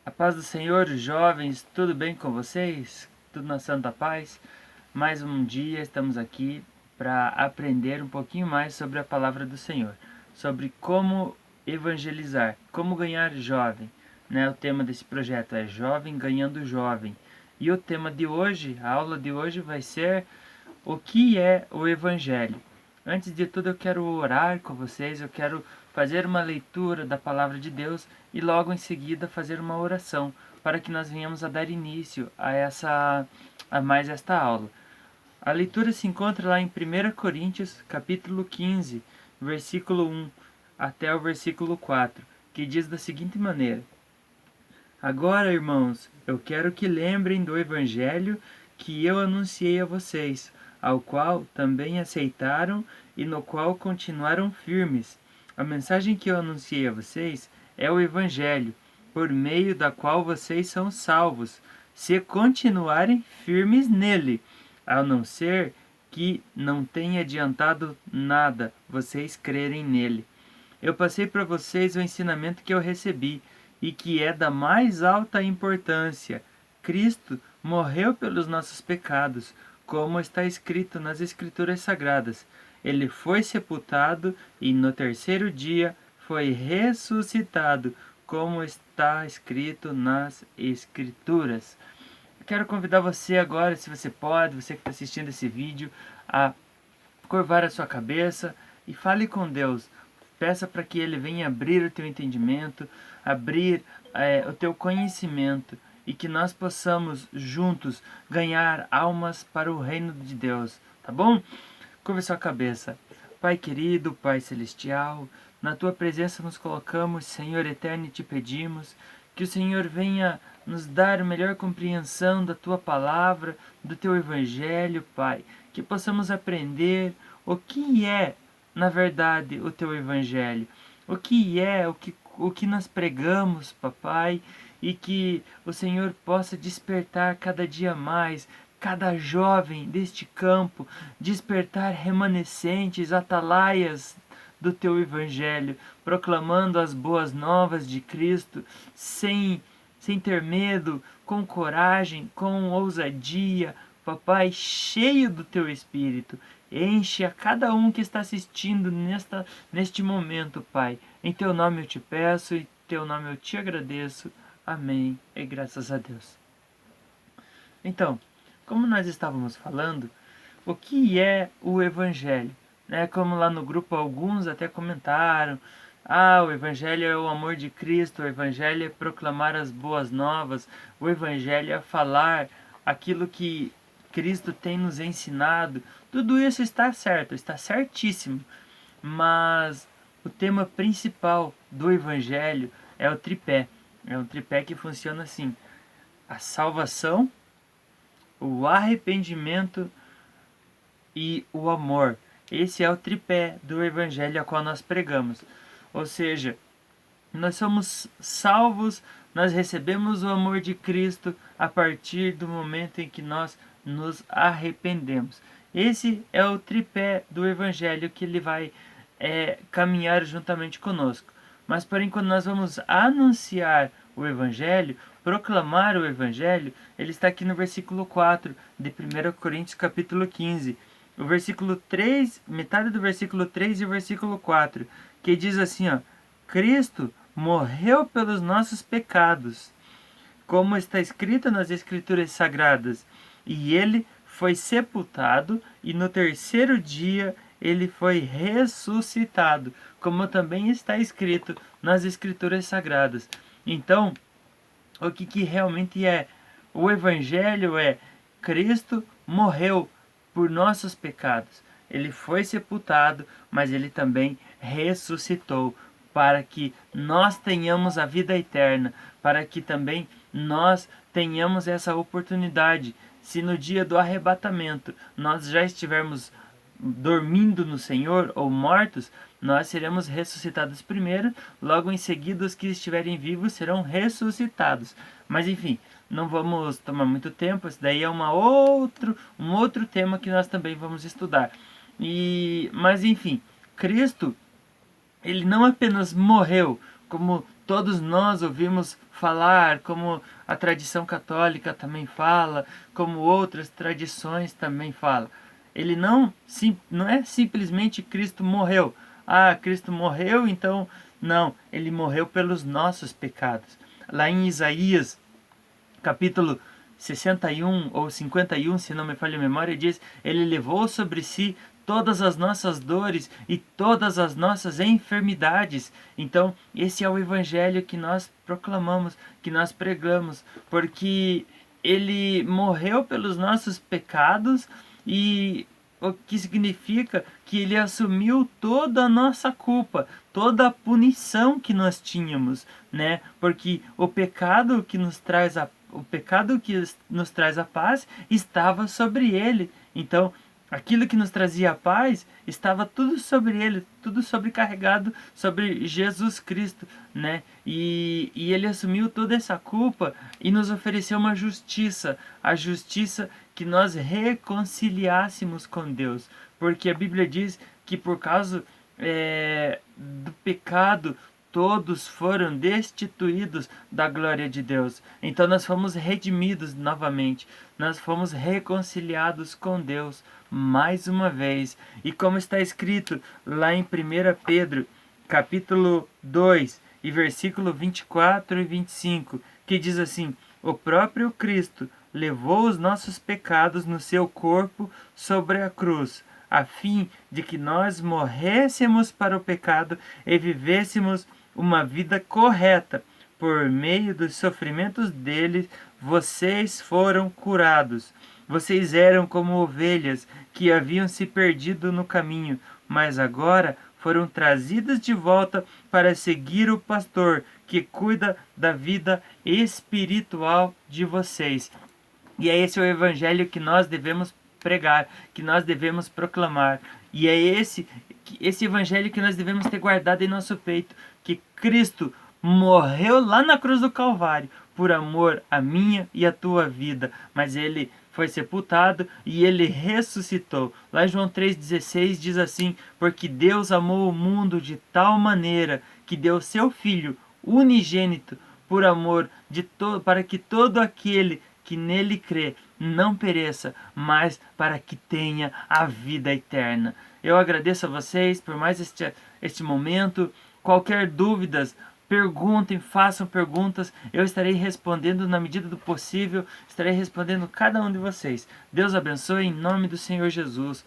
A paz do Senhor, jovens, tudo bem com vocês? Tudo na santa paz? Mais um dia estamos aqui para aprender um pouquinho mais sobre a palavra do Senhor, sobre como evangelizar, como ganhar jovem. Né? O tema desse projeto é Jovem Ganhando Jovem. E o tema de hoje, a aula de hoje vai ser o que é o Evangelho. Antes de tudo eu quero orar com vocês, eu quero fazer uma leitura da palavra de Deus e logo em seguida fazer uma oração para que nós venhamos a dar início a mais esta aula. A leitura se encontra lá em 1 Coríntios, capítulo 15, versículo 1 até o versículo 4, que diz da seguinte maneira: Agora, irmãos, eu quero que lembrem do evangelho que eu anunciei a vocês, ao qual também aceitaram e no qual continuaram firmes. A mensagem que eu anunciei a vocês é o evangelho, por meio da qual vocês são salvos, se continuarem firmes nele, a não ser que não tenha adiantado nada vocês crerem nele. Eu passei para vocês o ensinamento que eu recebi e que é da mais alta importância. Cristo morreu pelos nossos pecados, como está escrito nas Escrituras Sagradas. Ele foi sepultado e no terceiro dia foi ressuscitado, como está escrito nas Escrituras. Eu quero convidar você agora, se você pode, você que está assistindo esse vídeo, a curvar a sua cabeça e fale com Deus. Peça para que Ele venha abrir o teu entendimento, abrir o teu conhecimento e que nós possamos juntos ganhar almas para o reino de Deus, tá bom? Curva sua cabeça. Pai querido, Pai celestial, na tua presença nos colocamos, Senhor eterno, e te pedimos que o Senhor venha nos dar melhor compreensão da tua palavra, do teu evangelho, Pai, que possamos aprender o que é, na verdade, o teu evangelho, o que é, o que nós pregamos, papai, e que o Senhor possa despertar cada dia mais cada jovem deste campo, despertar remanescentes, atalaias do teu evangelho, proclamando as boas novas de Cristo, sem ter medo, com coragem, com ousadia, papai, cheio do teu espírito. Enche a cada um que está assistindo neste momento, Pai. Em teu nome eu te peço, em teu nome eu te agradeço. Amém. E graças a Deus. Então, como nós estávamos falando, o que é o Evangelho? Como lá no grupo alguns até comentaram, o Evangelho é o amor de Cristo, o Evangelho é proclamar as boas novas, o Evangelho é falar aquilo que Cristo tem nos ensinado. Tudo isso está certo, está certíssimo, mas o tema principal do Evangelho é o tripé. É um tripé que funciona assim: a salvação, o arrependimento e o amor. Esse é o tripé do evangelho a qual nós pregamos. Ou seja, nós somos salvos, nós recebemos o amor de Cristo a partir do momento em que nós nos arrependemos. Esse é o tripé do evangelho que ele vai caminhar juntamente conosco. Mas porém, quando nós vamos anunciar o evangelho, proclamar o evangelho, ele está aqui no versículo 4 de 1 Coríntios capítulo 15. O versículo 3, metade do versículo 3 e o versículo 4, que diz assim, ó: Cristo morreu pelos nossos pecados, como está escrito nas Escrituras Sagradas, e ele foi sepultado, e no terceiro dia ele foi ressuscitado, como também está escrito nas Escrituras Sagradas. Então, o que realmente é? O Evangelho é: Cristo morreu por nossos pecados. Ele foi sepultado, mas ele também ressuscitou para que nós tenhamos a vida eterna, para que também nós tenhamos essa oportunidade. Se no dia do arrebatamento nós já estivermos dormindo no Senhor ou mortos, nós seremos ressuscitados primeiro, logo em seguida os que estiverem vivos serão ressuscitados. Mas enfim, não vamos tomar muito tempo, esse daí é um outro tema que nós também vamos estudar. Mas enfim, Cristo, ele não apenas morreu, como todos nós ouvimos falar, como a tradição católica também fala, como outras tradições também falam. Ele não é simplesmente Cristo morreu. Ah, Cristo morreu, então não, ele morreu pelos nossos pecados. Lá em Isaías, capítulo 61 ou 51, se não me falha a memória, diz: ele levou sobre si todas as nossas dores e todas as nossas enfermidades. Então, esse é o evangelho que nós proclamamos, que nós pregamos, porque ele morreu pelos nossos pecados, e o que significa que ele assumiu toda a nossa culpa, toda a punição que nós tínhamos, né? Porque o pecado que nos traz a paz estava sobre ele. Então, aquilo que nos trazia a paz estava tudo sobre ele, tudo sobrecarregado sobre Jesus Cristo, né? E ele assumiu toda essa culpa e nos ofereceu uma justiça, a justiça que nós reconciliássemos com Deus, porque a Bíblia diz que por causa do pecado todos foram destituídos da glória de Deus. Então nós fomos redimidos novamente, nós fomos reconciliados com Deus mais uma vez. E como está escrito lá em 1 Pedro, capítulo 2, e versículo 24 e 25, que diz assim: o próprio Cristo levou os nossos pecados no seu corpo sobre a cruz, a fim de que nós morrêssemos para o pecado e vivêssemos uma vida correta. Por meio dos sofrimentos dele, vocês foram curados. Vocês eram como ovelhas que haviam se perdido no caminho, mas agora foram trazidas de volta para seguir o pastor que cuida da vida espiritual de vocês. E é esse o evangelho que nós devemos pregar, que nós devemos proclamar. E é esse evangelho que nós devemos ter guardado em nosso peito, que Cristo morreu lá na cruz do Calvário por amor à minha e à tua vida, mas ele foi sepultado e ele ressuscitou. Lá em João 3,16 diz assim: porque Deus amou o mundo de tal maneira que deu seu Filho unigênito por amor para que todo aquele que nele crê não pereça, mas para que tenha a vida eterna. Eu agradeço a vocês por mais este momento. Qualquer dúvidas, perguntem, façam perguntas. Eu estarei respondendo na medida do possível. Estarei respondendo cada um de vocês. Deus abençoe em nome do Senhor Jesus.